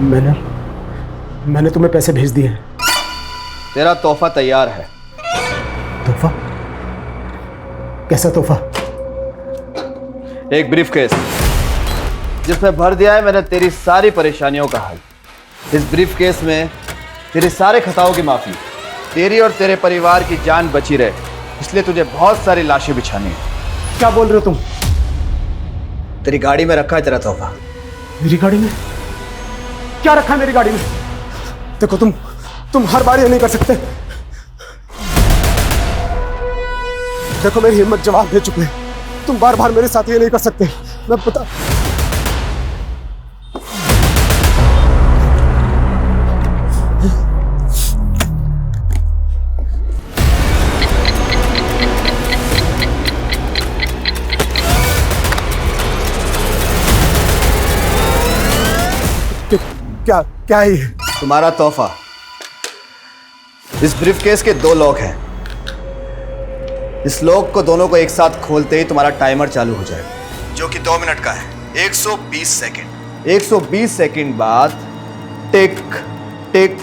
मैंने तुम्हें पैसे भेज दिए। तेरा तोहफा तैयार है। तोहफा? कैसा तोहफा? एक ब्रीफकेस जिसमें भर दिया है मैंने तेरी सारी परेशानियों का हल। इस ब्रीफकेस में तेरे सारे खताओं की माफी, तेरी और तेरे परिवार की जान बची रहे, इसलिए तुझे बहुत सारी लाशें बिछानी है। क्या बोल रहे हो तुम? तेरी गाड़ी में रखा है तेरा तोहफा। मेरी गाड़ी में? क्या रखा है मेरी गाड़ी में? देखो तुम हर बार ये नहीं कर सकते। देखो मेरी हिम्मत जवाब दे चुके हैं, तुम बार बार मेरे साथ ये नहीं कर सकते। मैं पता क्या है ये? तुम्हारा तोहफा। इस ब्रीफकेस के 2 लॉक हैं। इस लॉक को दोनों को एक साथ खोलते ही तुम्हारा टाइमर चालू हो जाएगा, जो कि 2 मिनट का है। 120 सेकंड। 120 सेकंड बाद टिक टिक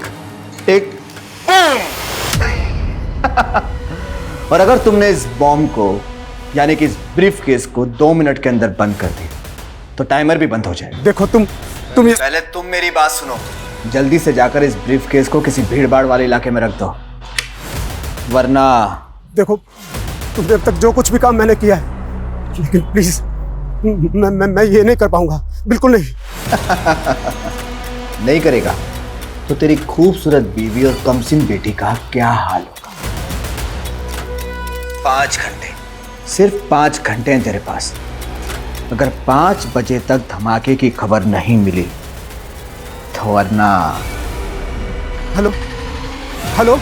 टिक। और अगर तुमने इस बॉम्ब को यानी कि इस ब्रीफकेस को 2 मिनट के अंदर बंद कर दिया तो टाइमर भी बंद हो जाएगा। देखो तुम पहले तुम मेरी बात सुनो। जल्दी से जाकर इस ब्रीफकेस को किसी भीड़-भाड़ वाले इलाके में रख दो, वरना देखो तुमने अब तक जो कुछ भी काम मैंने किया है, लेकिन प्लीज मैं ये नहीं कर पाऊंगा, बिल्कुल नहीं। नहीं करेगा तो तेरी खूबसूरत बीवी और कमसिन बेटी का क्या हाल होगा? 5 घंटे, सिर्फ 5 घंटे हैं तेरे पास। अगर 5 बजे तक धमाके की खबर नहीं मिली तो वरना। Hello hello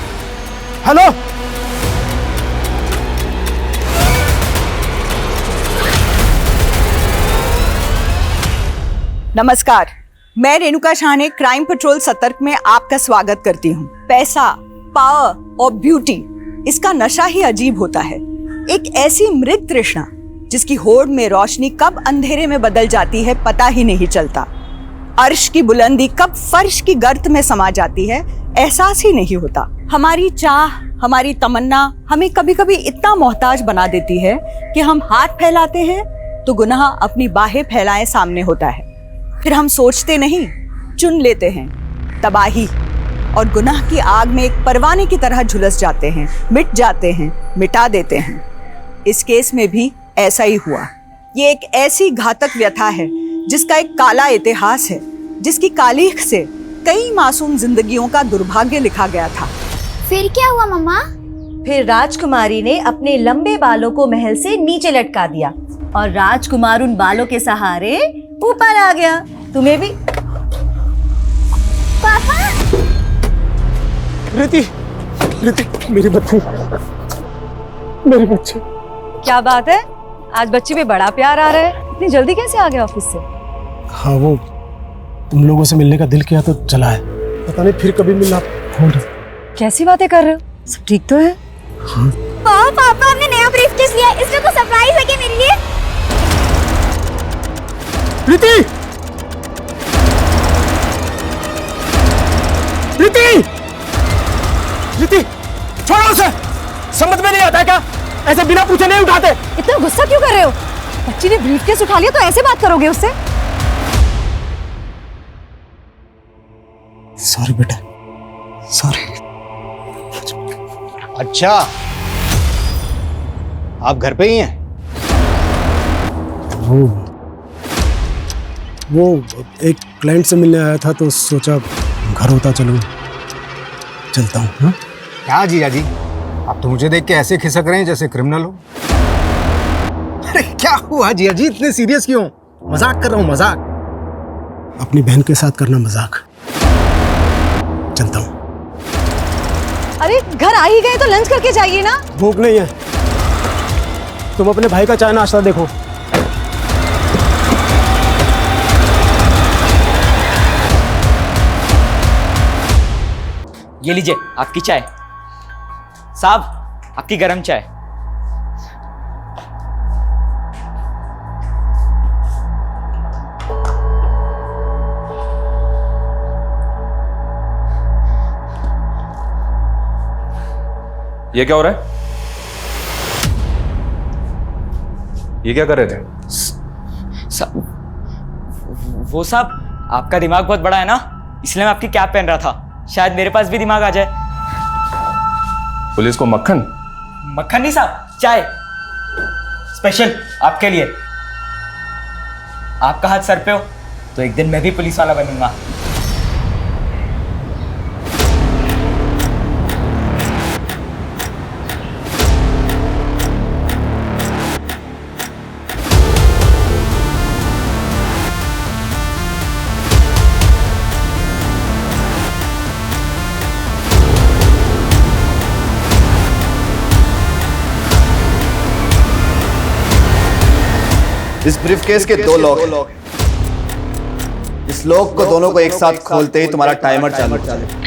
hello. नमस्कार, मैं रेणुका शाह ने क्राइम पेट्रोल सतर्क में आपका स्वागत करती हूँ। पैसा, पावर और ब्यूटी, इसका नशा ही अजीब होता है। एक ऐसी मृग तृष्णा जिसकी होड़ में रोशनी कब अंधेरे में बदल जाती है पता ही नहीं चलता। अर्श की बुलंदी कब फर्श की गर्त में समा जाती है एहसास ही नहीं होता। हमारी चाह, हमारी तमन्ना हमें कभी कभी इतना मोहताज बना देती है कि हम हाथ फैलाते हैं तो गुनाह अपनी बाहें फैलाए सामने होता है। फिर हम सोचते नहीं, चुन लेते हैं तबाही, और गुनाह की आग में एक परवाने की तरह झुलस जाते हैं, मिट जाते हैं, मिटा देते हैं। इस केस में भी ऐसा ही हुआ। ये एक ऐसी घातक व्यथा है जिसका एक काला इतिहास है, जिसकी कालीख से कई मासूम जिंदगियों का दुर्भाग्य लिखा गया था। फिर क्या हुआ मम्मा? फिर राजकुमारी ने अपने लंबे बालों को महल से नीचे लटका दिया और राजकुमार उन बालों के सहारे ऊपर आ गया। तुम्हें भी। पापा! रिति, मेरी बच्ची, मेरी बच्ची। क्या बात है, आज बच्चे पे बड़ा प्यार आ रहा है। इतनी जल्दी कैसे आ गया ऑफिस से? हाँ, वो तुम लोगों से मिलने का दिल किया तो चला है, पता नहीं फिर कभी मिलना होगा। कैसी बातें कर रहे हो? सब ठीक तो है? हाँ। पापा हमने नया ब्रीफकेस लिया है, इसमें कुछ सरप्राइज है क्या मेरे लिए? रिति! छोड़ो उसे! समझ में नहीं आता है क्या? ऐसे बिना पूछे नहीं उठाते। इतना गुस्सा क्यों कर रहे हो? बच्ची ने ब्रीफकेस उठा लिया तो ऐसे बात करोगे उससे? सॉरी बेटा, सॉरी। अच्छा, आप घर पे ही हैं? वो एक क्लाइंट से मिलने आया था तो सोचा घर होता चलता हूँ। हाँ? क्या जीजा जी, आप तो मुझे देख के ऐसे खिसक रहे हैं जैसे क्रिमिनल हो। अरे क्या हुआ जीजा जी, इतने सीरियस क्यों? मजाक कर रहा हूँ, मजाक। अपनी बहन के साथ करना मजाक। चलता हूँ। अरे घर आ ही गए तो लंच करके जाइए ना। भूख नहीं है, तुम अपने भाई का चाय नाश्ता देखो। ये लीजिए आपकी चाय। साहब, आपकी गरम चाय। ये क्या हो रहा है? ये क्या कर रहे थे? वो साहब आपका दिमाग बहुत बड़ा है ना, इसलिए मैं आपकी कैप पहन रहा था, शायद मेरे पास भी दिमाग आ जाए। पुलिस को मक्खन? मक्खन नहीं साहब, चाय स्पेशल आपके लिए। आपका हाथ सर पे हो तो एक दिन मैं भी पुलिस वाला बनूंगा। इस ब्रीफकेस के दो लॉक हैं। इस लॉक को दोनों को एक साथ खोलते ही तुम्हारा टाइमर चालू हो जाएगा।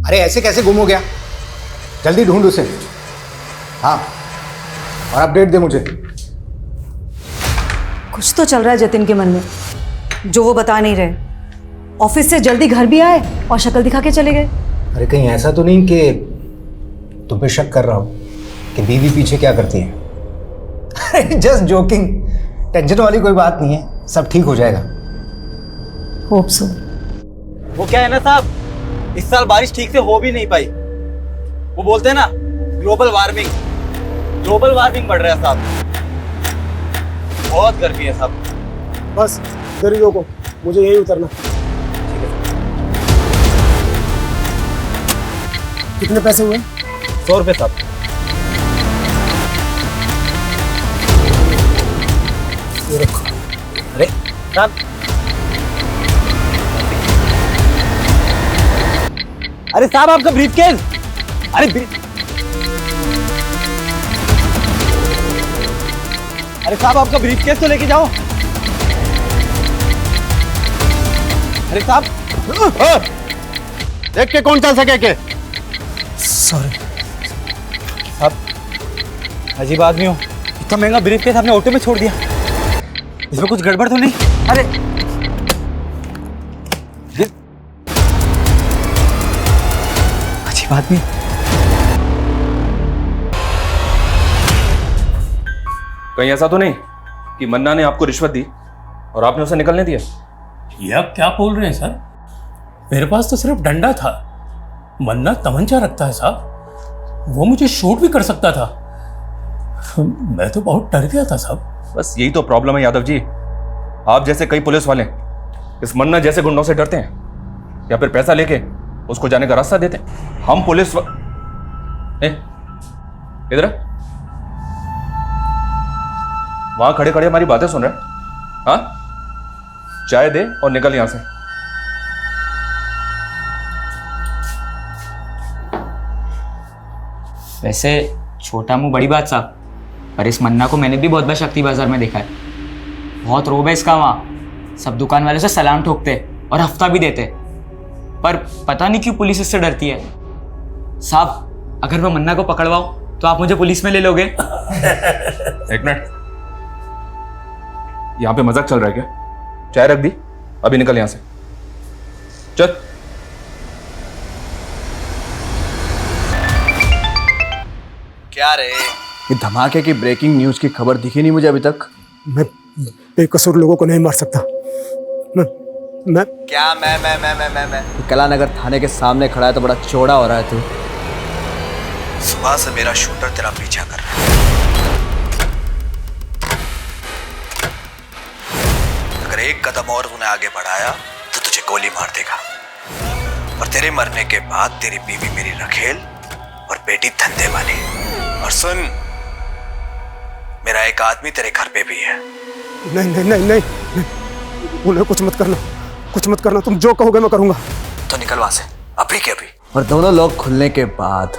अरे ऐसे कैसे गुम हो गया? जल्दी ढूंढ उसे। हाँ, और अपडेट दे मुझे। कुछ तो चल रहा है जतिन के मन में जो वो बता नहीं रहे। ऑफिस से जल्दी घर भी आए और शक्ल दिखा के चले गए। अरे कहीं ऐसा तो नहीं कि तुम पे शक कर रहा हो कि बीवी पीछे क्या करती है? जस्ट जोकिंग, टेंशन वाली कोई बात नहीं है, सब ठीक हो जाएगा। Hope so. वो क्या है ना साहब, इस साल बारिश ठीक से हो भी नहीं पाई। वो बोलते हैं ना ग्लोबल वार्मिंग बढ़ रहा है साहब, बहुत गर्मी है साहब। बस इधर ही रोको, मुझे यहीं उतरना। कितने पैसे हुए? 100 रुपये साहब। ये रखो। अरे साहब, अरे साहब आपका ब्रीफकेस। अरे साहब आपका ब्रीफकेस तो लेके जाओ। अरे साहब, देख के कौन चल सके के? सॉरी साहब अजीब आदमी हो, इतना महंगा ब्रीफकेस आपने ऑटो में छोड़ दिया, इसमें कुछ गड़बड़ तो नहीं? अरे अजीब आदमी। कहीं ऐसा तो नहीं कि मन्ना ने आपको रिश्वत दी और आपने उसे निकलने दिया? ये आप क्या बोल रहे हैं सर? मेरे पास तो सिर्फ डंडा था, मन्ना तमंचा रखता है साहब, वो मुझे शूट भी कर सकता था। मैं तो बहुत डर गया था साहब। बस यही तो प्रॉब्लम है यादव जी, आप जैसे कई पुलिस वाले इस मन्ना जैसे गुंडों से डरते हैं या फिर पैसा लेके उसको जाने का रास्ता देते हैं। हम पुलिस इधर वहां खड़े खड़े हमारी बातें सुन रहे हैं? हाँ, चाय दे और निकल यहां से। वैसे छोटा मुंह बड़ी बात साहब, पर इस मन्ना को मैंने भी बहुत बार शक्ति बाजार में देखा है। बहुत रोब है इसका वहाँ, सब दुकान वाले से सलाम ठोकते और हफ्ता भी देते, पर पता नहीं क्यों पुलिस इससे डरती है। साहब अगर मैं मन्ना को पकड़वाऊं तो आप मुझे पुलिस में ले लोगे? एक मिनट, यहां पे मजाक चल रहा है क्या? चाय रख दी, अभी निकल यहां से, चल। क्या रे, ये धमाके की ब्रेकिंग न्यूज की खबर दिखी नहीं मुझे अभी तक। मैं बेकसूर लोगों को नहीं मार सकता। मैं क्या मैं कलानगर थाने के सामने खड़ा है तो बड़ा चौड़ा हो रहा है तू। सुबह से मेरा शूटर तेरा पीछा कर रहा है। अगर एक कदम और तूने आगे बढ़ाया तो तुझे गोली मार देगा, और तेरे मरने के बाद तेरी बीवी मेरी रखेल और बेटी धंधे वाली। और सुन, मेरा एक आदमी तेरे घर पे भी है। नहीं नहीं नहीं नहीं, उन्हें कुछ मत करना, कुछ मत करना। तुम जो कहोगे मैं करूंगा। तो निकल वहां से अभी के अभी। और दोनों लोग खुलने के बाद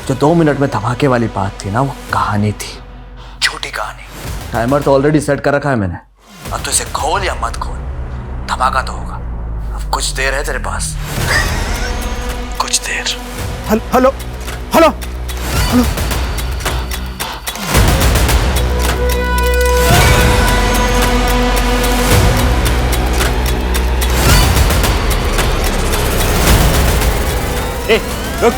जो 2 मिनट में धमाके वाली बात थी ना, वो कहानी थी, झूठी कहानी। टाइमर तो ऑलरेडी सेट कर रखा है मैंने। अब तो इसे खोल या मत खोल, धमाका तो होगा। अब कुछ देर है तेरे पास, कुछ देर। Hello hello hello. ए, रुक।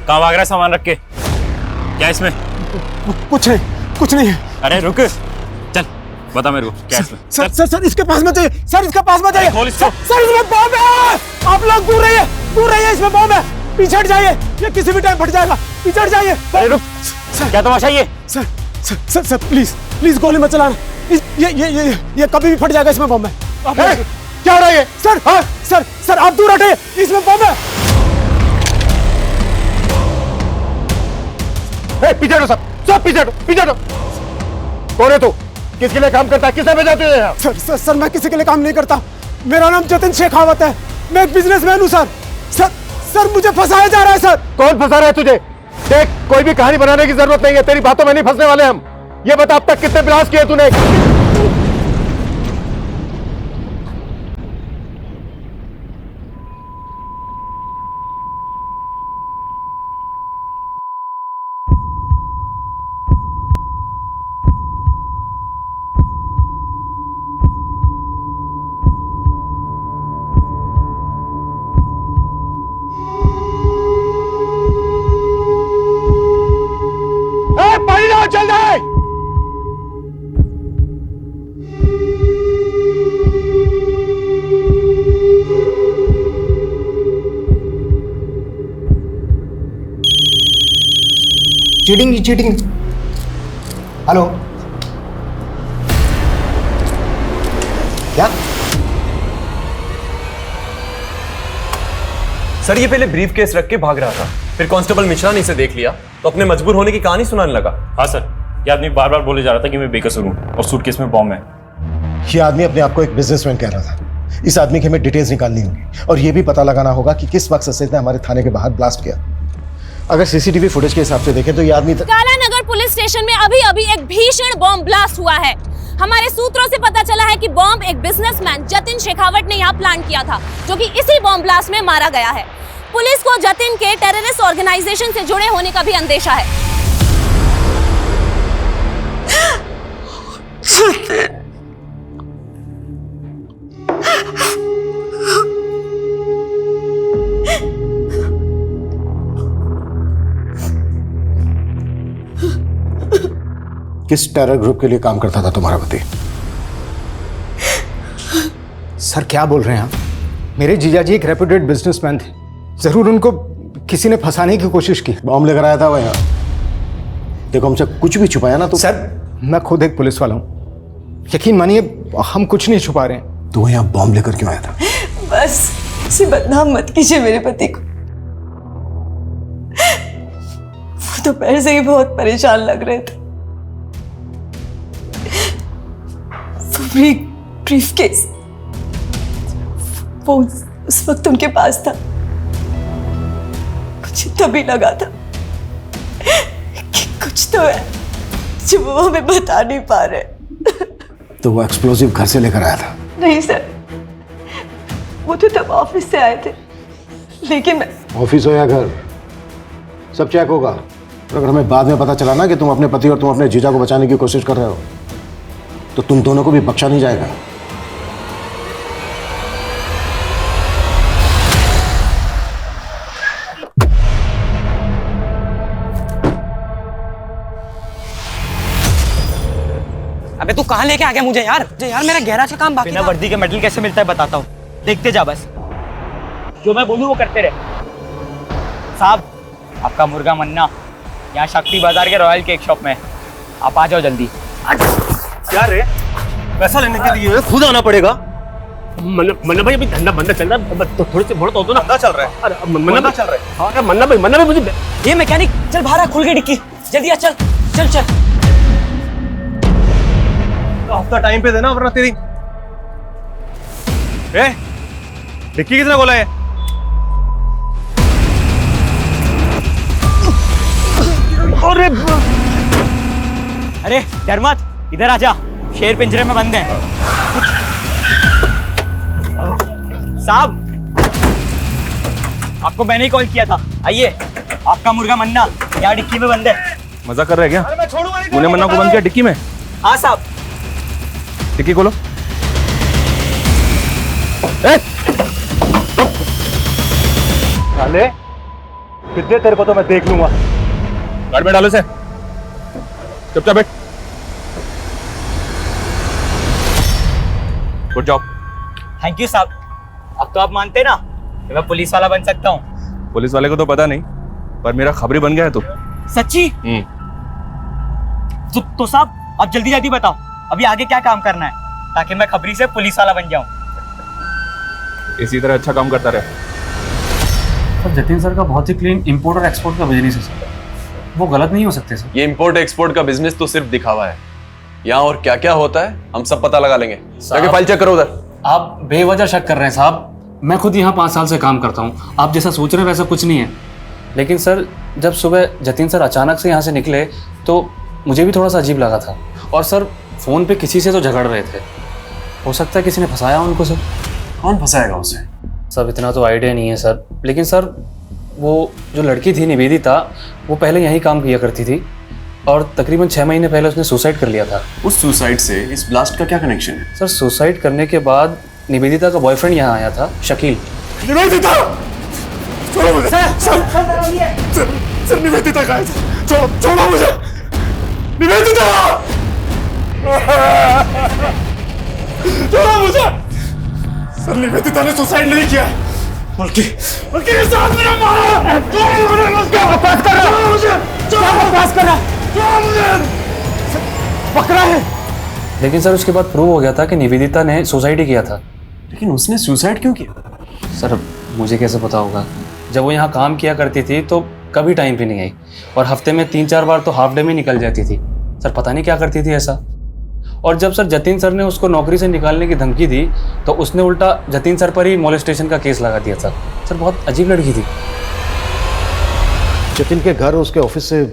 कहाँ भाग रहा है सामान रख के? क्या इसमें? कुछ नहीं है। अरे रुक, चल बता मेरे को क्या इसमें। सर सर सर इसके पास मत जाइए, सर इसके पास मत जाइए। खोल इसको। सर इसमें बॉम्ब है। आप लोग दूर रहिए, इसमें बॉम्ब है। पीछे हट जाइए, ये किसी भी टाइम फट जाएगा। पीछे हट जाइए। अरे रुक, क्या तमाशा ये? Sir sir sir sir please गोली मत चलाना। ये कभी भी फट जाएगा। इसमें बॉम्ब है। क्या हो रहा है? सर हाँ सर आप दूर हटिए, इसमें बॉम्ब है। पीछे हटो सब पीछे हटो। कौन है तू? किसके लिए काम करता है? किसने भेजा तुझे यहाँ? सर मैं किसी के लिए काम नहीं करता। मेरा नाम जतिन शेखावत है। मैं एक बिजनेसमैन हूँ सर। सर मुझे फंसाया जा रहा है सर। कौन फंसा रहा है तुझे? देख, कोई भी कहानी बनाने की जरूरत नहीं है। तेरी बातों में नहीं फंसने वाले हम। ये बता, अब तक कितने ब्लास्ट किए तूने? चल जाए। चीटिंग। हेलो, क्या? सर ये पहले ब्रीफ केस रख के भाग रहा था, फिर कांस्टेबल मिश्रा ने इसे देख लिया तो अपने मजबूर होने की कहानी सुनाने लगा। हाँ सर, ये आदमी बार बार बोले जा रहा था कि मैं बेकसूर हूँ और सूटकेस में बॉम्ब है। ये आदमी अपने आप को एक बिजनेसमैन कह रहा था। इस आदमी की हमें डिटेल्स निकालनी होगी और ये भी पता लगाना होगा कि किस वक्त सचिन ने हमारे थाने के बाहर ब्लास्ट किया। अगर सीसीटीवी फुटेज के हिसाब से देखें तो ये आदमी काला नगर पुलिस स्टेशन में अभी एक भीषण बॉम्ब ब्लास्ट हुआ है। हमारे सूत्रों से पता चला है कि बॉम्ब एक बिजनेसमैन जतिन शेखावत ने यहाँ प्लान किया था, जो कि इसी बॉम्ब ब्लास्ट में मारा गया है। पुलिस को जतिन के टेररिस्ट ऑर्गेनाइजेशन से जुड़े होने का भी अंदेशा है। किस टेरर ग्रुप के लिए काम करता था तुम्हारा पति? सर क्या बोल रहे हैं आप? मेरे जीजाजी एक रेप्यूटेड बिजनेसमैन थे। जरूर उनको किसी ने फंसाने की कोशिश की। बॉम्ब लेकर आया था वह यहाँ। देखो, हमसे कुछ भी छुपाया ना तो। सर मैं खुद एक पुलिस वाला हूँ, यकीन मानिए हम कुछ नहीं छुपा रहे हैं। तो यहाँ बॉम्ब लेकर क्यों आया था? बस इसे बदनाम मत कीजिए मेरे पति को। वो तो पहले से ही बहुत परेशान लग रहे थे। ब्रीफकेस वो उस वक्त उनके पास था। कुछ तभी लगा था कि कुछ तो है जो वो हमें बता नहीं पा रहे। तो वो एक्सप्लोसिव घर से लेकर आया था? नहीं सर, वो तो तब ऑफिस से आए थे, लेकिन मैं। ऑफिस हो या घर, सब चेक होगा। और अगर हमें बाद में पता चला ना कि तुम अपने पति और तुम अपने जीजा को बचाने की कोशिश कर रहे हो तो तुम दोनों को भी बख्शा नहीं जाएगा। अबे तू कहाँ लेके आ गया मुझे यार? मेरा गैराज का काम बाकी बिना वर्दी के मेडल कैसे मिलता है बताता हूँ, देखते जा बस। जो मैं बोलूँ वो करते रहे। साहब, आपका मुर्गा मन्ना यहाँ शक्ति बाजार के रॉयल केक शॉप में। आप आ जाओ जल्दी। क्या रे, पैसा लेने के लिए खुद आना पड़ेगा? मन्ना भाई अभी धंधा बंदा चल रहा है, तो थोड़े से बहुत हो तो ना। धंधा चल रहा है। अरे मन्ना चल रहा है। हाँ मन्ना भाई मुझे ये मैकेनिक चल बाहर, खुल गई डिक्की, जल्दी आ, चल चल चल। हफ्ता टाइम पे देना वरना तेरी डिक्की किसने खोला है? अरे डर मत, इधर आजा, शेर पिंजरे में बंद है। साहब, आपको मैंने ही कॉल किया था। आइए, आपका मुर्गा मन्ना यहाँ डिक्की में बंद है। मजा कर रहे हैं क्या? तूने मन्ना को बंद किया डिक्की में? हाँ साहब। डिक्की खोलो। साले, कितने तेरे को तो मैं देख लूंगा। गाड़ी में डालो इसे। चुपचाप बैठ। Good job. थैंक यू साहब। अब तो आप मानते ना कि मैं पुलिस वाला बन सकता हूँ। पुलिस वाले को तो पता नहीं, पर मेरा खबरी बन गया है तू। सच्ची? तो साहब अब जल्दी जल्दी बताओ, अभी आगे क्या काम करना है ताकि मैं खबरी से पुलिस वाला बन जाऊं। इसी तरह अच्छा काम करता रहे। सर जतिन सर का बहुत ही क्लीन इंपोर्ट और एक्सपोर्ट का बिजनेस है सर, वो गलत नहीं हो सकते सर। ये इंपोर्ट एक्सपोर्ट का बिजनेस तो सिर्फ दिखावा है। यहाँ और क्या क्या होता है हम सब पता लगा लेंगे। जाके फाइल चेक करो उधर। आप बेवजह शक कर रहे हैं साहब। मैं खुद यहाँ 5 साल से काम करता हूँ, आप जैसा सोच रहे हैं वैसा कुछ नहीं है। लेकिन सर जब सुबह जतिन सर अचानक से यहाँ से निकले तो मुझे भी थोड़ा सा अजीब लगा था। और सर फ़ोन पे किसी से तो झगड़ रहे थे, हो सकता है किसी ने फंसाया उनको। सर कौन फंसाएगा उसे? सब इतना तो आइडिया नहीं है सर, लेकिन सर वो जो लड़की थी निवेदिता, वो पहले यहीं काम किया करती थी और तकरीबन 6 महीने पहले उसने सुसाइड कर लिया था। उस सुसाइड से इस ब्लास्ट का क्या कनेक्शन है? सर सुसाइड करने के बाद निवेदिता का बॉयफ्रेंड यहाँ आया था, शकील। निवेदिता! छोड़ो मुझे! सर निवेदिता कहाँ है? छोड़ो मुझे! निवेदिता! छोड़ो मुझे! सर निवेदिता ने सुसाइड नहीं किया, बल्कि इस आदमी ने मारा! छोड़ो मुझे! पकड़ा है। लेकिन सर उसके बाद प्रूव हो गया था कि निवेदिता ने सुसाइड ही किया था। लेकिन उसने सुसाइड क्यों किया? सर मुझे कैसे पता होगा, जब वो यहाँ काम किया करती थी तो कभी टाइम पे नहीं आई और हफ्ते में 3-4 बार तो हाफ डे में निकल जाती थी। सर पता नहीं क्या करती थी ऐसा। और जब सर जतिन सर ने उसको नौकरी से निकालने की धमकी दी तो उसने उल्टा जतिन सर पर ही मोलेस्टेशन का केस लगा दिया था। सर बहुत अजीब लड़की थी। जतिन के घर उसके ऑफिस से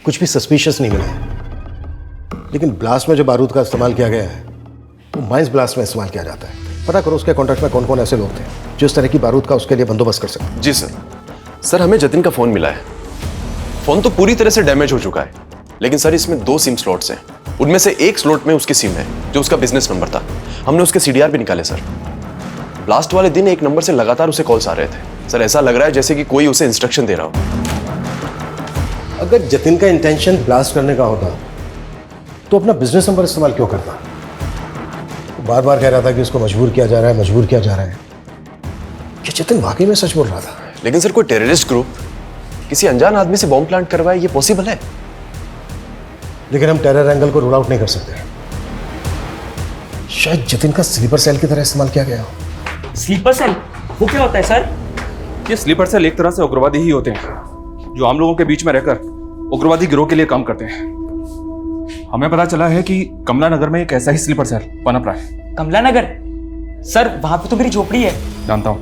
कुछ भी सस्पिशियस नहीं मिला, लेकिन ब्लास्ट में जो बारूद का इस्तेमाल किया गया है वो माइंस ब्लास्ट में इस्तेमाल किया जाता है। पता करो उसके कॉन्ट्रैक्ट में कौन कौन ऐसे लोग थे जो इस तरह की बारूद का उसके लिए बंदोबस्त कर सकते। जी सर। सर हमें जतिन का फोन मिला है। फोन तो पूरी तरह से डैमेज हो चुका है, लेकिन सर इसमें 2 सिम स्लॉट्स हैं। उनमें से एक स्लॉट में उसकी सिम है जो उसका बिजनेस नंबर था। हमने उसके CDR भी निकाले सर। लास्ट वाले दिन एक नंबर से लगातार उसे कॉल्स आ रहे थे। सर ऐसा लग रहा है जैसे कि कोई उसे इंस्ट्रक्शन दे रहा हो। अगर जतिन का इंटेंशन ब्लास्ट करने का होता तो अपना बिजनेस नंबर इस्तेमाल क्यों करता? वो बार बार कह रहा था कि उसको मजबूर किया जा रहा है, मजबूर किया जा रहा है। क्या जतिन वाकई में सच बोल रहा था? लेकिन सर कोई टेररिस्ट ग्रुप किसी अनजान आदमी से बॉम्ब प्लांट करवाए, ये पॉसिबल है? लेकिन हम टेरर एंगल को रूल आउट नहीं कर सकते। शायद जतिन का स्लीपर सेल की तरह इस्तेमाल किया गया हो। स्लीपर सेल वो क्या होता है सर? ये स्लीपर सेल एक तरह से उग्रवादी ही होते हैं जो आम लोगों के बीच में रहकर उग्रवादी गिरोह के लिए काम करते हैं। हमें पता चला है कि कमला नगर में एक ऐसा ही स्लीपर सेल पनप रहा है। कमला नगर? सर वहां पे तो मेरी झोपड़ी है। जानता हूं,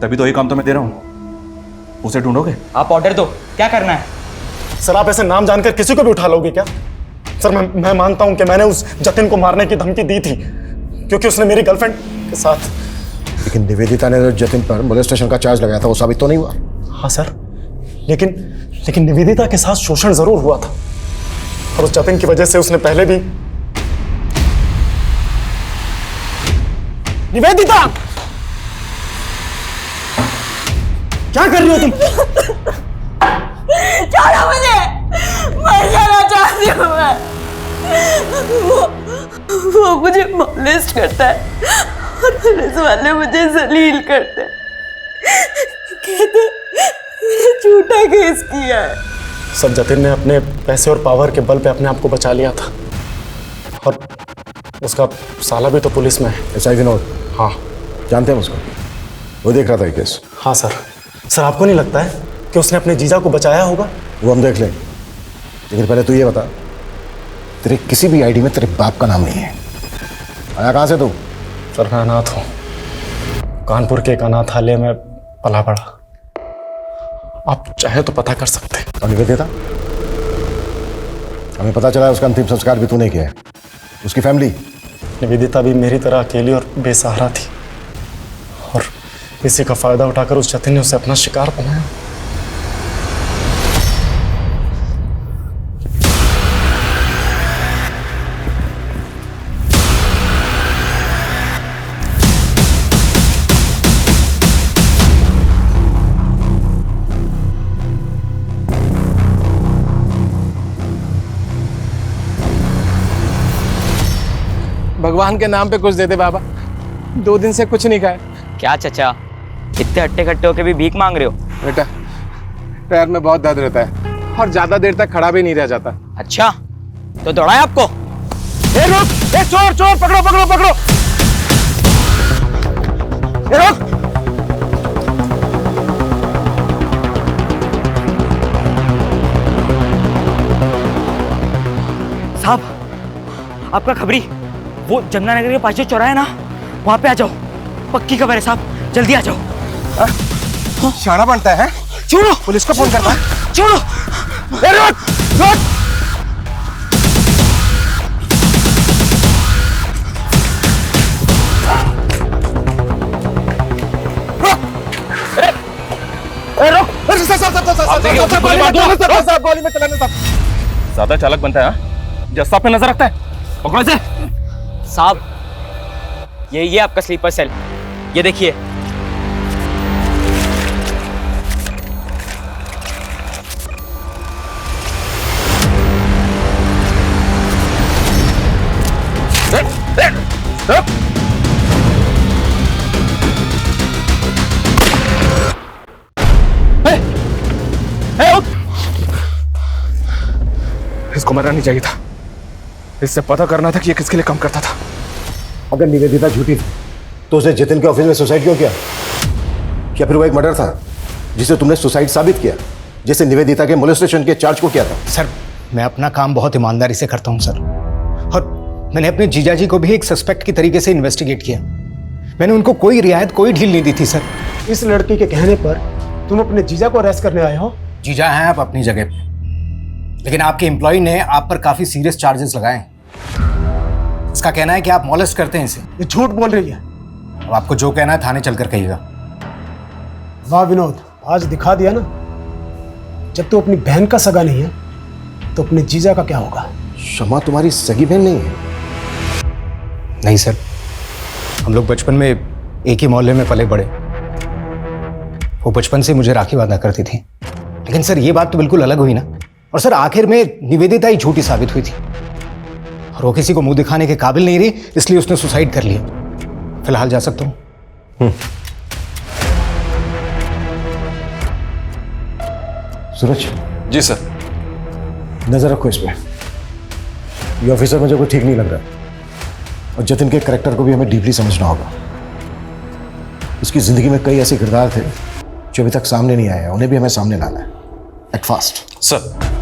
तभी तो ये काम तो मैं दे रहा हूं। उसे ढूंढोगे? आप ऑर्डर दो, क्या करना है? सर आप ऐसे नाम जानकर किसी को भी उठा लोगे क्या? सर मैं मानता हूं कि मैंने उस जतिन को मारने की धमकी दी थी क्योंकि उसने मेरी गर्लफ्रेंड के साथ। लेकिन निवेदिता ने जो जतिन पर मोलेस्टेशन का चार्ज लगाया था वो साबित तो नहीं हुआ। हाँ सर, लेकिन निवेदिता के साथ शोषण जरूर हुआ था और उस जतिन की वजह से उसने पहले भी। निवेदिता क्या कर रही हो तुम? छोड़ो मुझे, मर जाना चाहती हूँ मैं। वो मुझे मॉलेस्ट करता है और पुलिस वाले मुझे जलील करते हैं। कहते मैंने झूठा केस किया है। सब जतिन ने अपने पैसे और पावर के बल पे अपने आप को बचा लिया था और उसका साला भी तो पुलिस में है। ऐसा ही विनोद? हाँ जानते हैं उसको, वो देख रहा था ये केस। हाँ सर। सर आपको नहीं लगता है कि उसने अपने जीजा को बचाया होगा? वो हम देख लें, लेकिन पहले तू ये बता तेरे किसी भी आईडी में तेरे बाप का नाम नहीं है। आया कहाँ से तू? सर मैं अनाथ हूँ, कानपुर के एक अनाथालय में पला पड़ा। आप चाहे तो पता कर सकते हैं। और निवेदिता? हमें पता चला है उसका अंतिम संस्कार भी तूने किया है। उसकी फैमिली? निवेदिता भी मेरी तरह अकेली और बेसहारा थी, और इसी का फायदा उठाकर उस जतिन ने उसे अपना शिकार बनाया। भगवान के नाम पे कुछ दे दे बाबा, 2 दिन से कुछ नहीं खाया। क्या चचा, इतने हट्टे खट्टे होके भी भीख मांग रहे हो? बेटा पैर में बहुत दर्द रहता है और ज्यादा देर तक खड़ा भी नहीं रह जाता। अच्छा, तो दौड़ाए आपको? ए रुक, ए चोर चोर, पकड़ो पकड़ो पकड़ो। ए रुक। साहब, आपका खबरी वो जमुना नगर के पास जो चौराहा है ना, वहां पे आ जाओ। पक्की खबर है साहब, जल्दी आ जाओ। शाना बनता है? छोड़ो, पुलिस को फोन करना है। छोड़ो। ए रुक, रुक। गोली में चलाना साहब। ज्यादा चालक बनता है हाँ? जस्ता पे नजर रखता है, पकड़ो इसे। साहब, ये आपका स्लीपर सेल, ये देखिए। इसको मरना नहीं चाहिए था, इससे पता करना था कि ये किसके लिए काम करता था। अगर निवेदिता झूठी थी तो उसे जतिन के ऑफिस में सुसाइड क्यों किया? क्या फिर वो एक मर्डर था जिसे तुमने सुसाइड साबित किया, जैसे निवेदिता के मोलेस्टेशन के चार्ज को किया था? सर, मैं अपना काम बहुत ईमानदारी से करता हूँ सर, और मैंने अपने जीजाजी को भी एक सस्पेक्ट की तरीके से इन्वेस्टिगेट किया। मैंने उनको कोई रियायत, कोई ढील नहीं दी थी सर। इस लड़की के कहने पर तुम अपने जीजा को अरेस्ट करने आए हो? जीजा हैं आप अपनी जगह पे, लेकिन आपके एम्प्लॉय ने आप पर काफी सीरियस चार्जेस लगाए हैं। इसका कहना है कि आप मॉलेस्ट करते हैं इसे। ये झूठ बोल रही है। अब आपको जो कहना है थाने चलकर कहिएगा। वाह विनोद, आज दिखा दिया ना, जब तू अपनी बहन का सगा नहीं है तो अपने जीजा का क्या होगा? शमा तुम्हारी सगी बहन नहीं है? नहीं सर, हम लोग बचपन में एक ही मोहल्ले में पले बड़े। वो बचपन से मुझे राखी बांधा करती थी। लेकिन सर, ये बात तो बिल्कुल अलग हुई ना। और सर, आखिर में निवेदिता ही झूठी साबित हुई थी, और वो किसी को मुंह दिखाने के काबिल नहीं रही, इसलिए उसने सुसाइड कर लिया। फिलहाल जा सकता हूं? सूरज जी सर। नजर रखो इस पे। ये ऑफिसर मुझे कोई ठीक नहीं लग रहा, और जतिन के कैरेक्टर को भी हमें डीपली समझना होगा। उसकी जिंदगी में कई ऐसे किरदार थे जो अभी तक सामने नहीं आए, उन्हें भी हमें सामने लाना है। Act fast sir.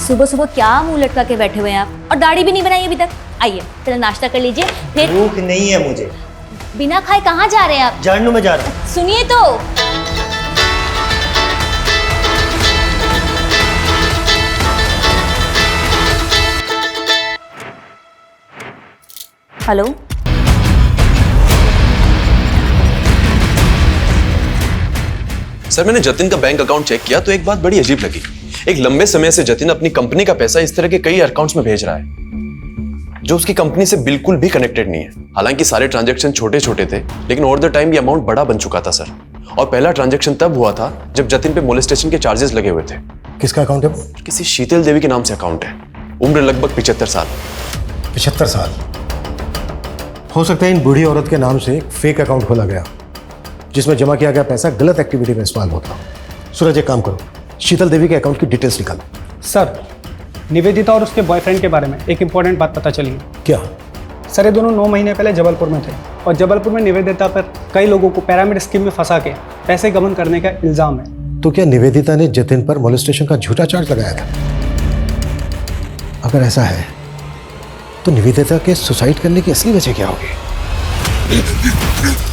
सुबह सुबह क्या मुंह लटका के बैठे हुए हैं आप, और दाढ़ी भी नहीं बनाई अभी तक। आइए पहले नाश्ता कर लीजिए, फिर। भूख नहीं है मुझे। बिना खाए कहाँ जा रहे हैं आप? जानू में जा रहा हूँ। सुनिए तो। हेलो, सर, मैंने जतिन का बैंक अकाउंट चेक किया तो एक बात बड़ी अजीब लगी। एक लंबे समय से जतिन अपनी कंपनी का पैसा इस तरह के कई अकाउंट्स में भेज रहा है जो उसकी कंपनी से बिल्कुल भी कनेक्टेड नहीं है। हालांकि सारे ट्रांजैक्शन छोटे छोटे थे, लेकिन ओवर द टाइम ये अमाउंट बड़ा बन चुका था सर। और पहला ट्रांजैक्शन तब हुआ था जब जतिन पे मोलेस्टेशन के चार्जेस लगे हुए थे। किसका अकाउंट है? किसी शीतल देवी के नाम से अकाउंट है। उम्र लगभग 75 साल। 75 साल? हो सकता है इन बूढ़ी औरत के नाम से एक फेक अकाउंट खोला गया जिसमें जमा किया गया पैसा गलत एक्टिविटी में इस्तेमाल होता। सूरज, एक काम करो, शीतल देवी के अकाउंट की डिटेल्स निकालो। सर, निवेदिता और उसके बॉयफ्रेंड के बारे में एक इंपॉर्टेंट बात पता चली है। क्या? सर, ये दोनों 9 महीने पहले जबलपुर में थे, और जबलपुर में निवेदिता पर कई लोगों को पिरामिड स्कीम में फंसा के पैसे गबन करने का इल्जाम है। तो क्या निवेदिता ने जतिन पर मोलेस्टेशन का झूठा चार्ज लगाया था? अगर ऐसा है तो निवेदिता के सुसाइड करने की असली वजह क्या होगी?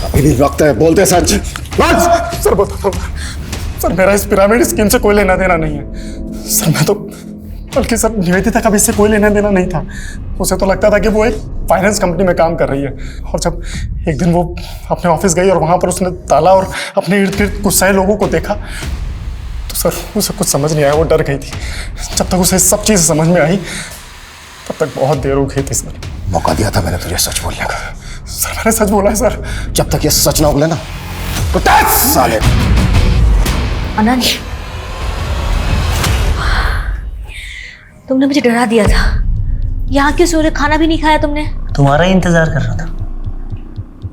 अभी भी वक्त है, बोलते सच। सर बताता हूँ सर, मेरा इस पिरामिड स्कीम से कोई लेना देना नहीं है सर। मैं तो बल्कि सर निवेदिता का भी इससे कोई लेना देना नहीं था। उसे तो लगता था कि वो एक फाइनेंस कंपनी में काम कर रही है, और जब एक दिन वो अपने ऑफिस गई और वहाँ पर उसने ताला और अपने इर्द गिर्द गुस्साए लोगों को देखा तो सर उसे कुछ समझ नहीं आया, वो डर गई थी। जब तक उसे सब चीज़ समझ में आई तब तक बहुत देर हो गई थी सर। मौका दिया था मैंने तुझे सच बोलने का। सर मैंने सच बोला है सर। जब तक ये सच ना बोले ना तो साले। अनंत, तुमने मुझे डरा दिया था। यहाँ के सोरे खाना भी नहीं खाया तुमने। तुम्हारा ही इंतजार कर रहा था।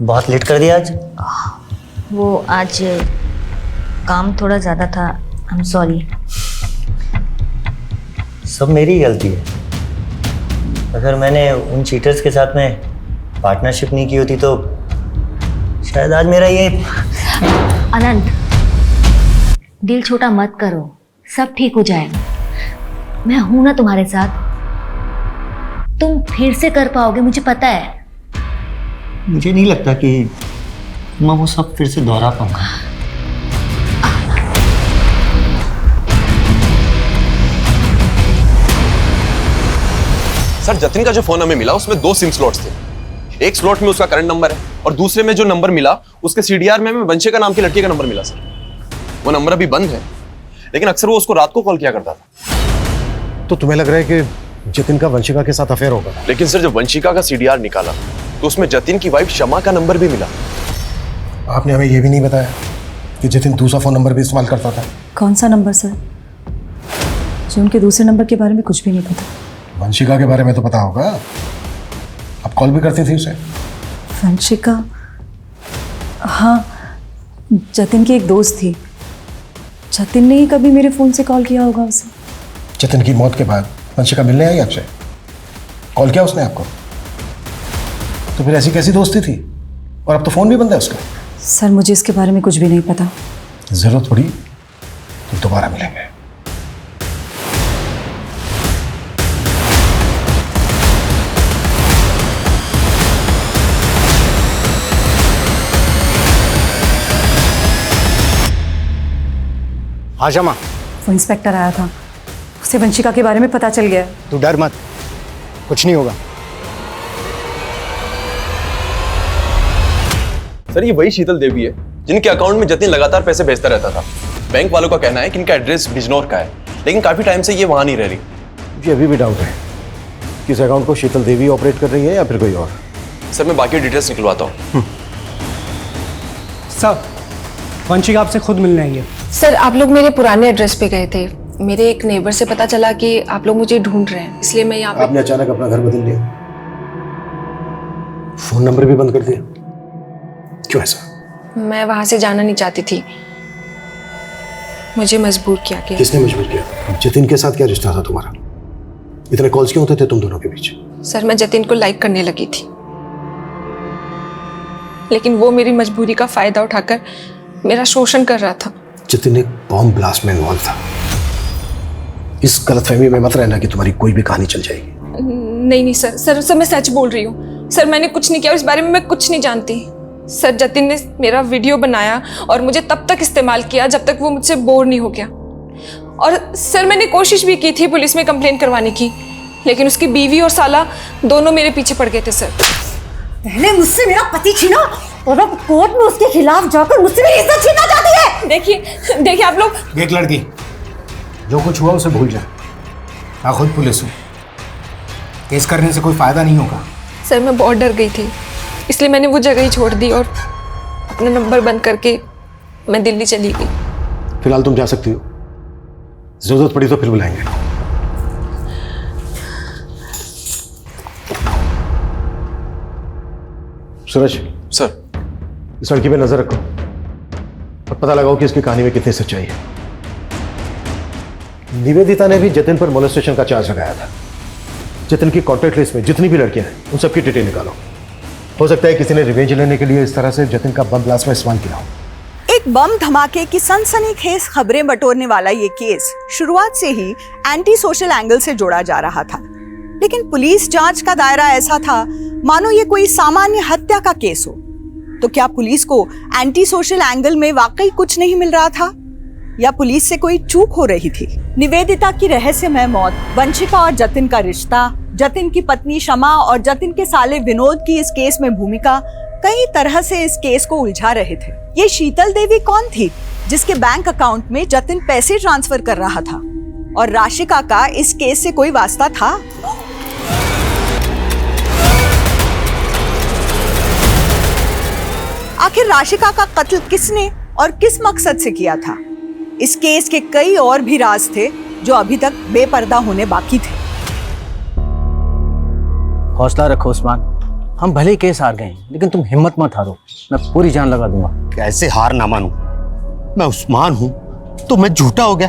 बहुत लेट कर दिया आज। वो आज काम थोड़ा ज़्यादा था, आई एम सॉरी। सब मेरी ही गलती है। अगर मैंने उन चीटर्स के साथ में पार्टनरशिप नहीं की होती तो शायद आज मेरा ये। अनंत, दिल छोटा मत करो, सब ठीक हो जाएगा। मैं हूं ना तुम्हारे साथ। तुम फिर से कर पाओगे, मुझे पता है। मुझे नहीं लगता कि मैं वो सब फिर से दोहरा पाऊंगा। सर जतिन का जो फोन हमें मिला उसमें 2 सिम स्लॉट्स थे। एक स्लॉट में उसका करंट नंबर है और दूसरे में जो नंबर मिला उसके सीडीआर में हमें वंशिका नाम की लड़की का नंबर मिला सर। वो नंबर अभी बंद है, लेकिन अक्सर वो उसको रात को कॉल किया करता था। तो तुम्हें लग रहा है कि जतिन का वंशिका के साथ अफेयर होगा? लेकिन सर जब वंशिका का सीडीआर निकाला तो उसमें जतिन की वाइफ शमा का नंबर भी मिला। आपने हमें यह भी नहीं बताया कि जतिन दूसरा फोन नंबर भी इस्तेमाल करता था। कौन सा नंबर सर? जो उनके दूसरे नंबर के बारे में कुछ भी नहीं पता। वंशिका के बारे में तो पता होगा, आप कॉल भी करती थी उसे। वंशिका? हाँ, जतिन की एक दोस्त थी। जतिन ने ही कभी मेरे फ़ोन से कॉल किया होगा उसे। जतिन की मौत के बाद वंशिका मिलने आई आपसे? कॉल किया उसने आपको? तो फिर ऐसी कैसी दोस्ती थी? और अब तो फ़ोन भी बंद है उसका। सर मुझे इसके बारे में कुछ भी नहीं पता। ज़रूरत पड़ी तो दोबारा मिलेंगे। हाँ शमा, वो इंस्पेक्टर आया था, उसे वंशिका के बारे में पता चल गया। तू डर मत, कुछ नहीं होगा। सर ये वही शीतल देवी है जिनके अकाउंट में जतिन लगातार पैसे भेजता रहता था। बैंक वालों का कहना है कि इनका एड्रेस बिजनौर का है, लेकिन काफी टाइम से ये वहां नहीं रह रही। मुझे अभी भी डाउट है कि इस अकाउंट को शीतल देवी ऑपरेट कर रही है या फिर कोई और। सर मैं बाकी डिटेल्स निकलवाता हूँ। सर वंशिका आपसे खुद मिलने आई है। सर आप लोग मेरे पुराने एड्रेस पे गए थे। मेरे एक नेबर से पता चला कि आप लोग मुझे ढूंढ रहे हैं, इसलिए मैं यहाँ पे। आपने अचानक अपना घर बदल लिया, फोन नंबर भी बंद कर दिया, क्यों ऐसा? मैं वहां से जाना नहीं चाहती थी, मुझे मजबूर किया गया। किसने मजबूर किया? जतिन के साथ क्या रिश्ता था तुम्हारा? इतने कॉल्स क्यों होते थे तुम दोनों के बीच? सर मैं जतिन को लाइक करने लगी थी, लेकिन वो मेरी मजबूरी का फायदा उठाकर मेरा शोषण कर रहा था। जतिन एक बॉम्ब ब्लास्ट में इन्वॉल्व था। इस गलतफहमी में मत रहना कि तुम्हारी कोई भी कहानी चल जाएगी। नहीं सर मैं सच बोल रही हूँ। सर मैंने कुछ नहीं किया, इस बारे में मैं कुछ नहीं जानती। सर जतिन ने मेरा वीडियो बनाया और मुझे तब तक इस्तेमाल किया जब तक वो मुझसे बोर नहीं हो गया। और सर मैंने कोशिश भी की थी पुलिस में कंप्लेन करवाने की, लेकिन उसकी बीवी और साला दोनों मेरे पीछे पड़ गए थे। सर पहले मुझसे मेरा पति छीना और अब कोर्ट में उसके खिलाफ जाकर मुझसे मेरी इज्जत छीनना चाहती है। देखिए आप लोग। देख लड़की, जो कुछ हुआ उसे भूल जा। मैं खुद पुलिस हूँ, केस करने से कोई फायदा नहीं होगा। सर मैं बहुत डर गई थी, इसलिए मैंने वो जगह ही छोड़ दी और अपना नंबर बंद करके मैं दिल्ली चली गई। फिलहाल तुम जा सकती हो, जरूरत पड़ी तो फिर बुलाएंगे। सूरज सर, इस लड़की पे नजर रखो और पता लगाओ कि इसकी कहानी में कितनी सच्चाई है। निवेदिता ने भी जतिन पर मोलेस्टेशन का चार्ज लगाया था। जतिन की कॉन्टैक्ट लिस्ट में जितनी भी लड़कियां हैं उन सबकी डिटेल निकालो। हो सकता है किसी ने रिवेंज लेने के लिए इस तरह से जतिन का बम ब्लास्ट में इस्तेमाल किया हो। एक बम धमाके की सनसनीखेज खबरें बटोरने वाला ये केस शुरुआत से ही एंटी सोशल एंगल से जोड़ा जा रहा था, लेकिन पुलिस जांच का दायरा ऐसा था मानो ये कोई सामान्य हत्या का केस हो। तो क्या पुलिस को एंटी सोशल एंगल में वाकई कुछ नहीं मिल रहा था, या पुलिस से कोई चूक हो रही थी? निवेदिता की रहस्यमय मौत, वंशिका और जतिन का रिश्ता, जतिन की पत्नी शमा और जतिन के साले विनोद की इस केस में भूमिका कई तरह से इस केस को उलझा रहे थे। ये शीतल देवी कौन थी जिसके बैंक अकाउंट में जतिन पैसे ट्रांसफर कर रहा था, और राशिका का इस केस से कोई वास्ता था? आखिर राशिका का कत्ल किसने और किस मकसद से किया था? इस केस के कई और भी राज थे जो अभी तक बेपर्दा होने बाकी थे। हौसला रखो उस्मान, हम भले ही केस हार गए लेकिन तुम हिम्मत मत हारो, मैं पूरी जान लगा दूंगा। कैसे हार ना मानूं? मैं उस्मान हूं तो मैं झूठा हो गया?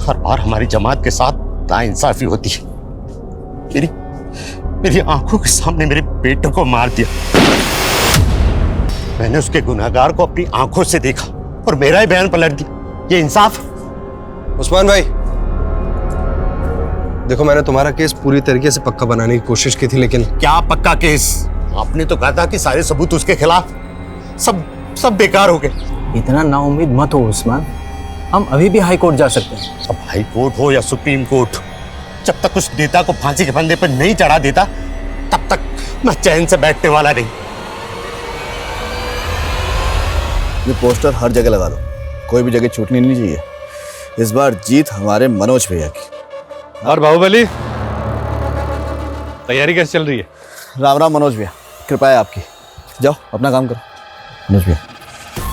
हर बार हमारी जमात के साथ नाइंसाफी होती है। मेरी आंखों के सामने मेरे बेटे को मार दिया। मैंने उसके गुनहगार को अपनी आंखों से देखा और मेरा ही बयान पलट दिया। ये इंसाफ? उस्मान भाई देखो, मैंने तुम्हारा केस पूरी तरीके से पक्का बनाने की कोशिश की थी, लेकिन क्या पक्का केस? आपने तो कहा था कि सारे सबूत उसके खिलाफ, सब बेकार हो गए। इतना नाउम्मीद मत हो उस्मान, हम अभी भी हाई कोर्ट जा सकते हैं। अब हाई कोर्ट हो या सुप्रीम कोर्ट, जब तक उस नेता को फांसी के फंदे पर नहीं चढ़ा देता तब तक मैं चैन से बैठने वाला नहीं। ये पोस्टर हर जगह लगा दो, कोई भी जगह छूटनी नहीं चाहिए। इस बार जीत हमारे मनोज भैया की। और बाहुबली, तैयारी कैसे चल रही है? राम राम मनोज भैया, कृपा है आपकी। जाओ अपना काम करो।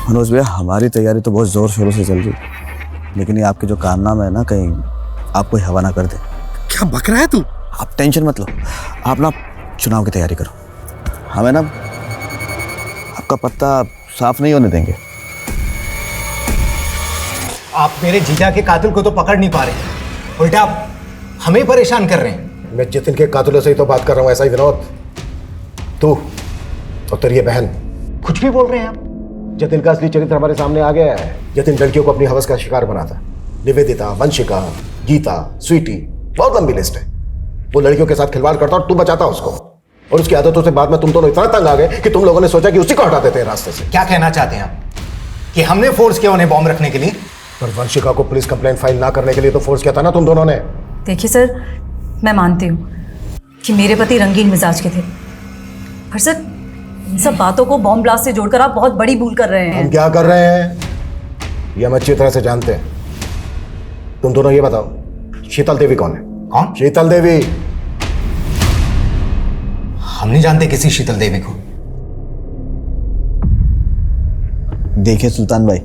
मनोज भैया हमारी तैयारी तो बहुत जोर शोरों से चल रही है, लेकिन ये आपके जो कारनामे है ना, कहीं आप कोई हवा ना कर दे। क्या बक रहा है तू? आप टेंशन मत लो, आप ना चुनाव की तैयारी करो। हमें ना आपका पत्ता साफ नहीं होने देंगे। आप मेरे जीजा के कातिल को तो पकड़ नहीं पा रहे, उल्टा आप हमें परेशान कर रहे हैं। मैं जतिन के कातिलों से ही तो बात कर रहा हूँ, ऐसा ही विनोद। तू और तेरी बहन कुछ भी बोल रहे हैं आप। जतिन का असली चरित्र हमारे सामने आ गया है। जतिन लड़कियों को अपनी हवस का शिकार बनाता। निवेदिता, वंशिका, गीता, स्वीटी, बहुत लंबी लिस्ट है। वो लड़कियों के साथ खिलवाड़ करता और तू बचाता उसको, और उसकी आदतों से बाद में तुम दोनों इतना तंग आ गए कि तुम लोगों ने सोचा कि उसी को हटा देते हैं रास्ते से। क्या कहना चाहते हैं आप कि हमने फोर्स किया उन्हें बॉम्ब रखने के लिए? पर वंशिका को पुलिस कंप्लेंट फाइल ना करने के लिए तो फोर्स किया था ना तुम दोनों ने। देखिए सर, मैं मानती हूँ कि मेरे पति रंगीन मिजाज के थे, पर सर इन सब बातों को बॉम्ब ब्लास्ट से जोड़कर आप बहुत बड़ी भूल कर रहे हैं। हम क्या कर रहे हैं ये हम अच्छी तरह से जानते हैं। तुम दोनों ये बताओ, शीतल देवी कौन है? कौन? शीतल देवी। हम नहीं जानते किसी शीतल देवी को। देखिए सुल्तान भाई,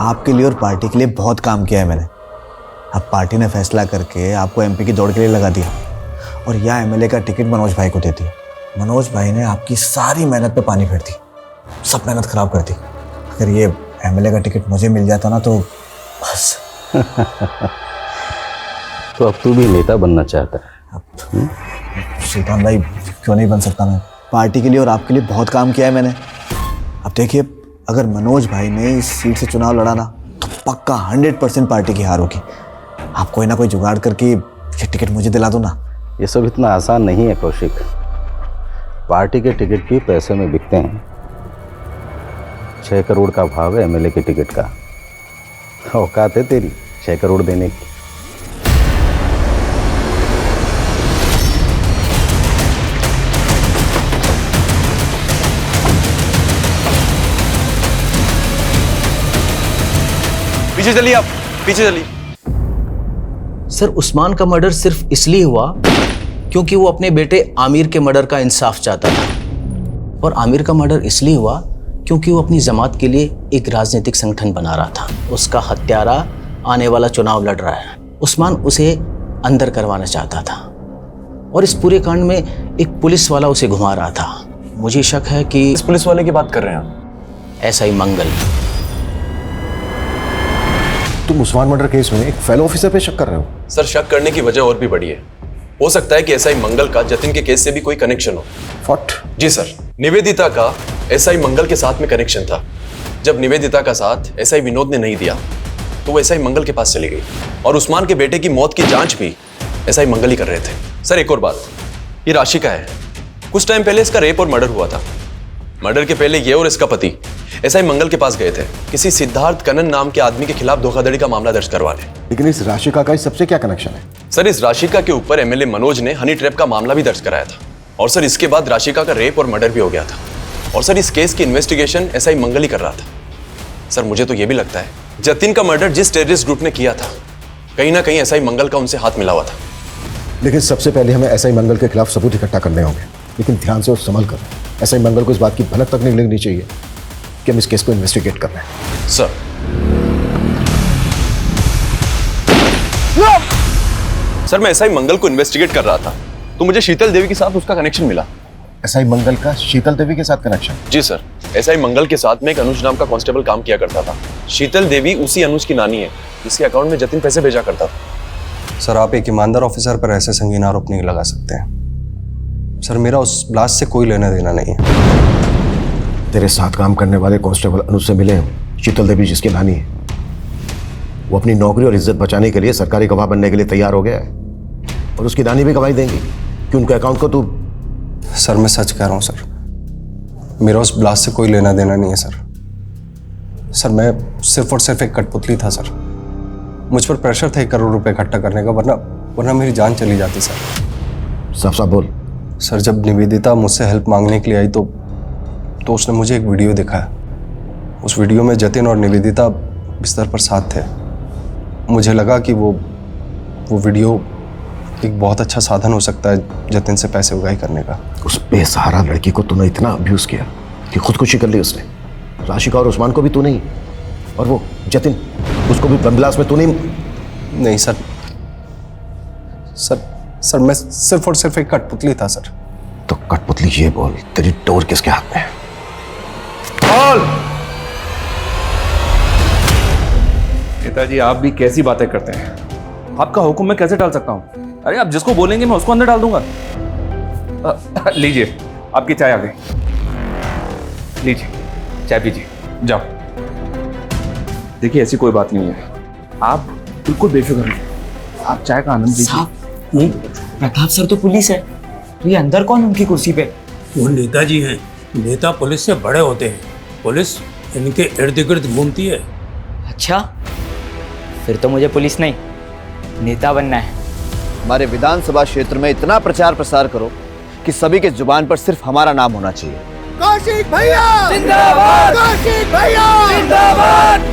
आपके लिए और पार्टी के लिए बहुत काम किया है मैंने। अब पार्टी ने फैसला करके आपको एमपी की दौड़ के लिए लगा दिया, और यह एमएलए का टिकट मनोज भाई को दे दिया। मनोज भाई ने आपकी सारी मेहनत पे पानी फेर दी, सब मेहनत खराब कर दी। अगर ये एमएलए का टिकट मुझे मिल जाता ना तो बस। तो अब तू भी नेता बनना चाहता है? सुल्तान भाई क्यों नहीं बन सकता मैं? पार्टी के लिए और आपके लिए बहुत काम किया है मैंने। अब देखिए, अगर मनोज भाई ने इस सीट से चुनाव लड़ा ना तो पक्का 100% पार्टी की हार होगी। आप कोई ना कोई जुगाड़ करके ये टिकट मुझे दिला दो ना। ये सब इतना आसान नहीं है कौशिक। पार्टी के टिकट भी पैसे में बिकते हैं। 6 करोड़ का भाव है एमएलए के टिकट का। औकात है तेरी 6 करोड़ देने की? पीछे चलिए आप, पीछे चलिए। सर उस्मान का मर्डर सिर्फ इसलिए हुआ क्योंकि वो अपने बेटे आमिर के मर्डर का इंसाफ चाहता था, और आमिर का मर्डर इसलिए हुआ क्योंकि वो अपनी जमात के लिए एक राजनीतिक संगठन बना रहा था। उसका हत्यारा आने वाला चुनाव लड़ रहा है, उस्मान उसे अंदर करवाना चाहता था, और इस पूरे कांड में एक पुलिस वाला उसे घुमा रहा था। मुझे शक है कि इस पुलिस वाले की बात कर रहे हैं आप? ऐसा ही मंगल। तुम उस्मान मर्डर केस में एक फेलो ऑफिसर पे शक कर रहे हो? सर शक करने की वजह और भी बड़ी है। हो सकता है कि एसआई मंगल का जतिन के केस से भी कोई कनेक्शन हो। व्हाट? जी सर, निवेदिता का एसआई मंगल के साथ में कनेक्शन था। जब निवेदिता का साथ एसआई विनोद ने नहीं दिया तो वो एसआई मंगल के पास चली गई और उस्मान के बेटे की मौत की जांच भी एसआई मंगल ही कर रहे थे। सर एक और बात, ये राशि का है। कुछ टाइम पहले इसका रेप और मर्डर हुआ था। मर्डर के पहले ये और इसका पति एसआई मंगल के पास गए थे किसी सिद्धार्थ कनन नाम के आदमी के खिलाफ धोखाधड़ी का मामला दर्ज करवाने। लेकिन इस राशिका का इस सबसे क्या कनेक्शन है? सर इस राशिका के ऊपर एमएलए मनोज ने हनी ट्रैप का मामला भी दर्ज कराया था और सर इसके बाद राशिका का रेप और मर्डर भी हो गया था और सर इस केस की इन्वेस्टिगेशन एसआई मंगल ही कर रहा था। सर मुझे तो यह भी लगता है जतिन का मर्डर जिस टेररिस्ट ग्रुप ने किया था कहीं ना कहीं एसआई मंगल का उनसे हाथ मिला हुआ था। लेकिन सबसे पहले हमें एसआई मंगल के खिलाफ सबूत इकट्ठा करने होंगे, लेकिन ध्यान से और संभल कर। एसआई मंगल को इस बात की भनक तक नहीं लगनी चाहिए कि हम इस केस को इन्वेस्टिगेट कर रहे हैं। सर मैं एसआई मंगल को इन्वेस्टिगेट कर रहा था तो मुझे शीतल देवी के साथ उसका कनेक्शन मिला। एसआई मंगल का शीतल देवी के साथ कनेक्शन? जी सर, एसआई मंगल के साथ में एक अनुज नाम का कांस्टेबल काम किया करता था। शीतल देवी उसी अनुज की नानी है जिसके अकाउंट में जतिन पैसे भेजा करता था। सर आप एक ईमानदार ऑफिसर पर ऐसे संगीन आरोप नहीं लगा सकते हैं। सर मेरा उस ब्लास्ट से कोई लेना देना नहीं है। तेरे साथ काम करने वाले कांस्टेबल अनुज से मिले हैं, शीतल देवी जिसकी नानी है। वो अपनी नौकरी और इज्जत बचाने के लिए सरकारी गवाह बनने के लिए तैयार हो गया है और उसकी नानी भी गवाही देंगी कि उनके अकाउंट को तू। सर मैं सच कह रहा हूँ सर, मेरा उस ब्लास्ट से कोई लेना देना नहीं है सर। सर मैं सिर्फ और सिर्फ एक कठपुतली था सर। मुझ पर प्रेशर था 1 करोड़ रुपए इकट्ठा करने का, वरना मेरी जान चली जाती सर। साफ साफ बोल। सर जब निवेदिता मुझसे हेल्प मांगने के लिए आई तो उसने मुझे एक वीडियो दिखाया। उस वीडियो में जतिन और निवेदिता बिस्तर पर साथ थे। मुझे लगा कि वो वीडियो एक बहुत अच्छा साधन हो सकता है जतिन से पैसे उगाही करने का। उस बेसहारा लड़की को तूने इतना अब्यूज किया कि खुदकुशी कर ली उसने। राशिका और उस्मान को भी तू नहीं, और वो जतिन उसको भी बमब्लास्ट में तू नहीं। सर सर मैं सिर्फ और सिर्फ एक कठपुतली था सर। तो कठपुतली ये बोल, तेरी डोर किसके हाथ में है? बोल। पिताजी आप भी कैसी बातें करते हैं? आपका हुक्म मैं कैसे डाल सकता हूं? अरे आप जिसको बोलेंगे मैं उसको अंदर डाल दूंगा। लीजिए आपकी चाय आ गई। लीजिए चाय पीजिए, जाओ। देखिए ऐसी कोई बात नहीं है, आप बिल्कुल बेफिक्र रहिए, आप चाय का आनंद लीजिए। प्रताप सर तो पुलिस है, तो ये अंदर कौन उनकी कुर्सी पे? वो नेताजी हैं। नेता पुलिस से बड़े होते हैं, पुलिस इनके इर्द गिर्द घूमती है। अच्छा फिर तो मुझे पुलिस नहीं नेता बनना है। हमारे विधानसभा क्षेत्र में इतना प्रचार प्रसार करो कि सभी के जुबान पर सिर्फ हमारा नाम होना चाहिए। कौशिक भैया जिंदाबाद, कौशिक भैया जिंदाबाद।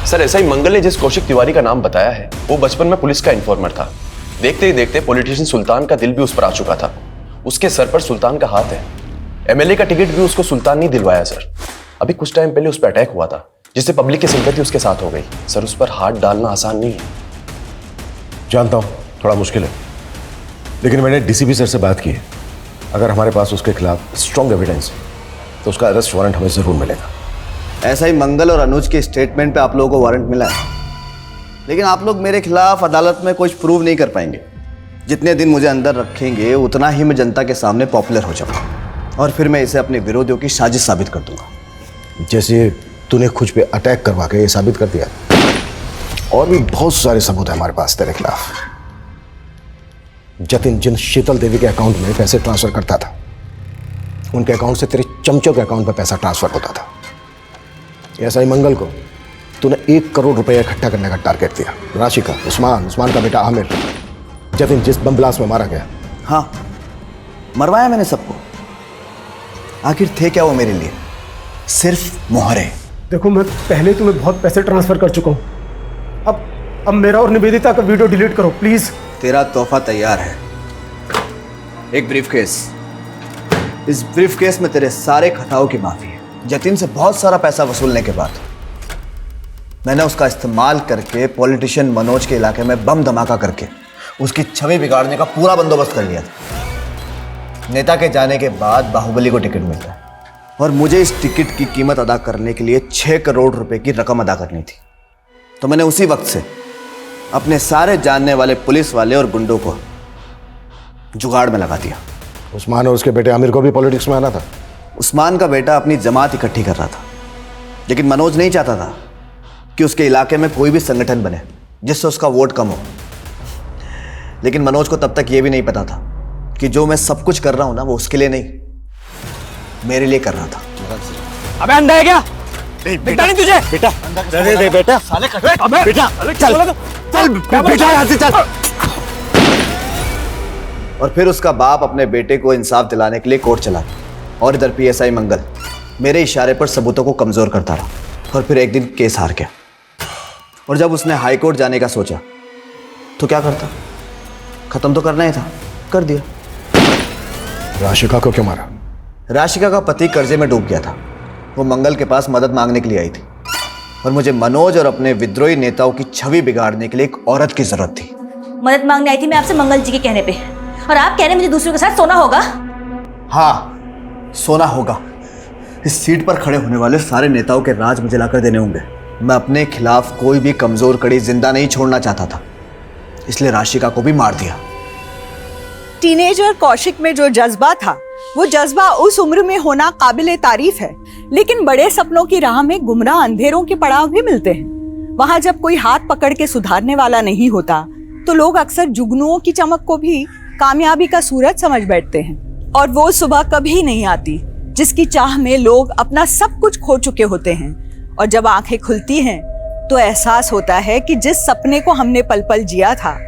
सर एसआई मंगल ने जिस कौशिक तिवारी का नाम बताया है वो बचपन में पुलिस का इन्फॉर्मर था। देखते ही देखते पॉलिटिशियन सुल्तान का दिल भी उस पर आ चुका था। उसके सर पर सुल्तान का हाथ है। एमएलए का टिकट भी उसको सुल्तान नहीं दिलवाया सर। अभी कुछ टाइम पहले उस पर अटैक हुआ था जिससे पब्लिक की सिंपैथी उसके साथ हो गई। सर उस पर हाथ डालना आसान नहीं है। जानता हूं थोड़ा मुश्किल है, लेकिन मैंने डीसीपी सर से बात की है। अगर हमारे पास उसके खिलाफ स्ट्रॉन्ग एविडेंस है तो उसका अरेस्ट वारंट हमें जरूर मिलेगा। ऐसा ही मंगल और अनुज के स्टेटमेंट पे आप लोगों को वारंट मिला है, लेकिन आप लोग मेरे खिलाफ अदालत में कुछ प्रूव नहीं कर पाएंगे। जितने दिन मुझे अंदर रखेंगे उतना ही मैं जनता के सामने पॉपुलर हो जाऊंगा और फिर मैं इसे अपने विरोधियों की साजिश साबित कर दूंगा। जैसे तूने खुद पे अटैक करवा के ये साबित कर दिया, और भी बहुत सारे सबूत है हमारे पास तेरे खिलाफ। जतिन जिन शीतल देवी के अकाउंट में पैसे ट्रांसफर करता था, उनके अकाउंट से तेरे चमचों के अकाउंट में पैसा ट्रांसफर होता था। ऐसा ही मंगल को तूने 1 करोड़ रुपए इकट्ठा करने का टारगेट दिया। राशिका, उस्मान का बेटा आमिर, जतिन जिस बम ब्लास्ट में मारा गया। हाँ, मरवाया मैंने सबको। आखिर थे क्या वो मेरे लिए? सिर्फ मोहरे। देखो मैं पहले तुम्हें बहुत पैसे ट्रांसफर कर चुका हूं, अब मेरा और निवेदिता का वीडियो डिलीट करो प्लीज। तेरा तोहफा तैयार है, एक ब्रीफकेस। इस ब्रीफकेस में तेरे सारे खताओं की माफी है। जतिन से बहुत सारा पैसा वसूलने के बाद मैंने उसका इस्तेमाल करके पॉलिटिशियन मनोज के इलाके में बम धमाका करके उसकी छवि बिगाड़ने का पूरा बंदोबस्त कर लिया था। नेता के जाने के बाद बाहुबली को टिकट मिलता है और मुझे इस टिकट की कीमत अदा करने के लिए 6 करोड़ रुपए की रकम अदा करनी थी। तो मैंने उसी वक्त से अपने सारे जानने वाले पुलिस वाले और गुंडों को जुगाड़ में लगा दिया। उस्मान और उसके बेटे आमिर को भी पॉलिटिक्स में आना था। उस्मान का बेटा अपनी जमात इकट्ठी कर रहा था, लेकिन मनोज नहीं चाहता था कि उसके इलाके में कोई भी संगठन बने जिससे उसका वोट कम हो। लेकिन मनोज को तब तक यह भी नहीं पता था कि जो मैं सब कुछ कर रहा हूं ना, वो उसके लिए नहीं, मेरे लिए कर रहा था। अबे अंधा है क्या? बेटा नहीं तुझे बेटा दे बेटा साले बेटा चल चल बेटा यहाँ से चल। और फिर उसका बाप अपने बेटे को इंसाफ दिलाने के लिए कोर्ट चला गया और इधर पीएसआई मंगल मेरे इशारे पर सबूतों को कमजोर करता रहा और फिर एक दिन केस हार गया। और जब उसने हाई कोर्ट जाने का सोचा तो क्या करता, खत्म तो करना ही था, कर दिया। राशिका को क्यों मारा? राशिका का पति कर्जे में डूब गया था। वो मंगल के पास मदद मांगने के लिए आई थी और मुझे मनोज और अपने विद्रोही नेताओं की छवि बिगाड़ने के लिए एक औरत की जरूरत थी। मदद मांगने आई थी मैं आपसे मंगल जी के कहने पे, और आप कह रहे मुझे दूसरों के साथ सोना होगा? हाँ, सोना होगा। इस सीट पर खड़े होने वाले सारे नेताओं के राज मुझे लाकर देने होंगे। मैं अपने खिलाफ कोई भी कमजोर कड़ी जिंदा नहीं छोड़ना चाहता था, इसलिए राशिका को भी मार दिया। टीनेजर कौशिक में जो जज्बा था, वो जज्बा उस उम्र में होना काबिले तारीफ है, लेकिन बड़े सपनों की राह में गुमराह अंधेरों के पड़ाव भी मिलते हैं। वहां जब कोई हाथ पकड़ के सुधारने वाला नहीं होता तो लोग अक्सर जुगनुओं की चमक को भी कामयाबी का सूरज समझ बैठते हैं। और वो सुबह कभी नहीं आती जिसकी चाह में लोग अपना सब कुछ खो चुके होते हैं, और जब आंखें खुलती हैं तो एहसास होता है कि जिस सपने को हमने पल पल जिया था,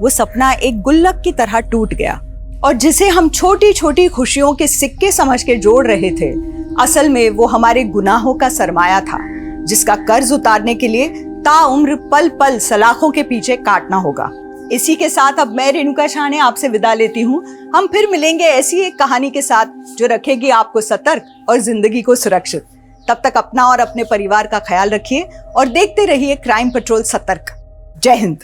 वो सपना एक गुल्लक की तरह टूट गया, और जिसे हम छोटी छोटी खुशियों के सिक्के समझ के जोड़ रहे थे, असल में वो हमारे गुनाहों का सरमाया था, जिसका कर्ज उतारने के लिए ताउम्र पल पल सलाखों के पीछे काटना होगा। इसी के साथ अब मैं रेणुका शाह आपसे विदा लेती हूँ। हम फिर मिलेंगे ऐसी एक कहानी के साथ जो रखेगी आपको सतर्क और जिंदगी को सुरक्षित। तब तक अपना और अपने परिवार का ख्याल रखिए और देखते रहिए क्राइम पेट्रोल सतर्क। जय हिंद।